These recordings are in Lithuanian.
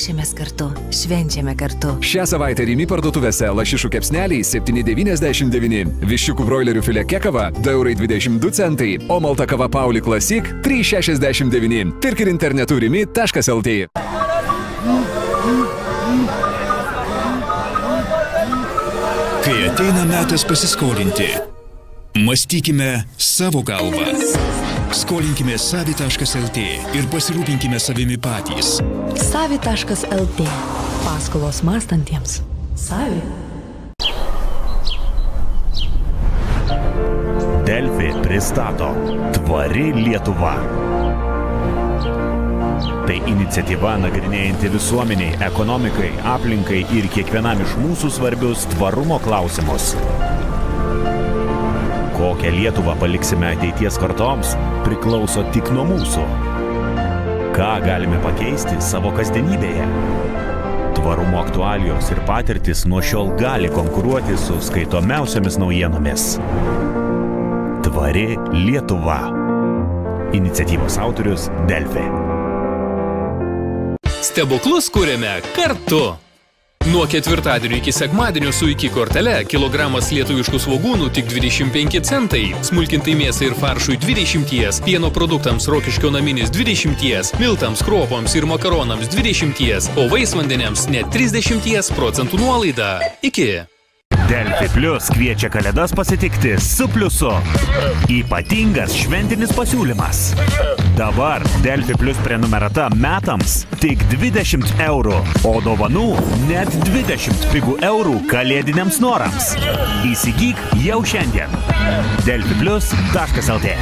Ruošiamės kartu, švenčiame kartu. Šią savaitę Rimi parduotuvėse lašišų kepsneliai 7,99, viščiukų broilerių filė kekava 2,22 €, o malta kava Pauli Classic 3,69. Pirk ir internetu rimi.lt. Kai ateina metas pasiskolinti, mąstykime savo galvą. Skolinkime savi.lt ir pasirūpinkime savimi patys. Savi.lt. Paskolos mąstantiems. Savi. Delfi pristato Tvari Lietuva. Tai iniciatyva nagrinėjanti visuomeniai, ekonomikai, aplinkai ir kiekvienam iš mūsų svarbius tvarumo klausimus. Kokią Lietuvą paliksime ateities kartoms, priklauso tik nuo mūsų. Ką galime pakeisti savo kasdienybėje? Tvarumo aktualijos ir patirtis nuo šiol gali konkuruoti su skaitomiausiamis naujienomis. Tvari Lietuva. Iniciatyvos autorius Delfi. Stebuklus kuriame kartu. Nuo ketvirtadienio iki sekmadienio su iki kortele kilogramas lietuviškų svogūnų tik 25 centai, smulkintai mėsai ir faršui 20, pieno produktams Rokiškio naminis 20, miltams, kruopoms ir makaronams 20, o vaisvandeniams net 30% nuolaida. Iki. Delfi Plus kviečia kalėdas pasitikti su pliusu. Ypatingas šventinis pasiūlymas. Dabar Delfi Plus prenumerata metams tik 20 €, o dovanų net 20 pigų eurų kalėdiniams norams. Įsigyk jau šiandien. delfiplus.lt.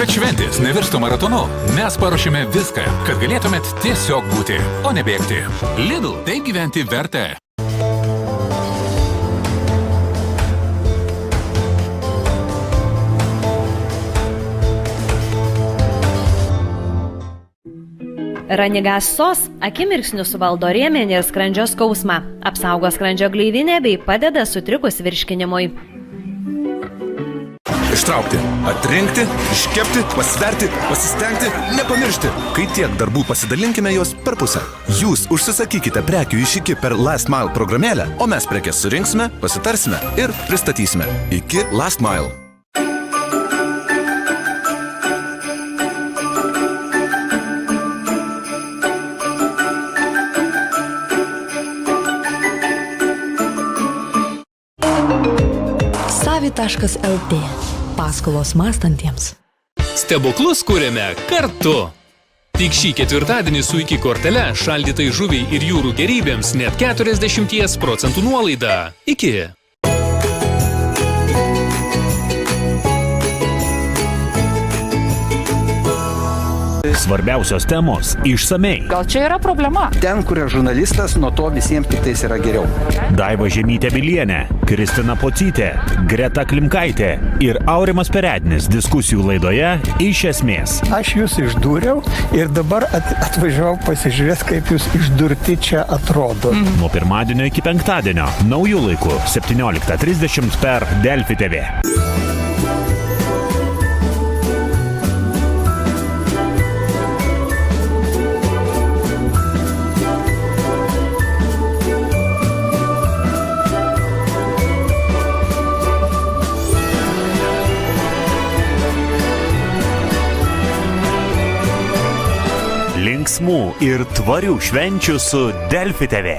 Kad šventės nevirstų maratonu, mes paruošėme viską, kad galėtumėt tiesiog būti, o ne bėgti. Lidl, taip gyventi verta. Ranigas sos akimirksniu suvaldo rėmenį ir skrandžio skausmą, apsaugo skrandžio gleivinę bei padeda sutrikus virškinimui. Ištraukti, atrinkti, iškepti, pasverti, pasistengti, nepamiršti. Kai tiek darbų, pasidalinkime juos per pusę. Jūs užsisakykite prekių iš iki per Last Mile programėlę, o mes prekes surinksime, pasitarsime ir pristatysime. Iki Last Mile. Savi.lt. Paskolos mąstantiems. Stebuklus kuriame kartu. Tik šį ketvirtadienį su iki kortele šaldytai žuviai ir jūrų gėrybėms net 40% nuolaida. Iki. Svarbiausios temos išsamei. Gal čia yra problema? Ten, kur žurnalistas, nuo to visiems tik tais yra geriau. Daiva Žemytė Milienė, Kristina Pocytė, Greta Klimkaitė ir Aurimas Perednis diskusijų laidoje Iš esmės. Aš jūs išdūriau ir dabar atvažiavau pasižiūrėti, kaip jūs išdurti čia atrodo. Nuo pirmadienio iki penktadienio, naujų laikų 17:30 per Delfi TV. Linksmų ir tvarių švenčių su Delfi TV.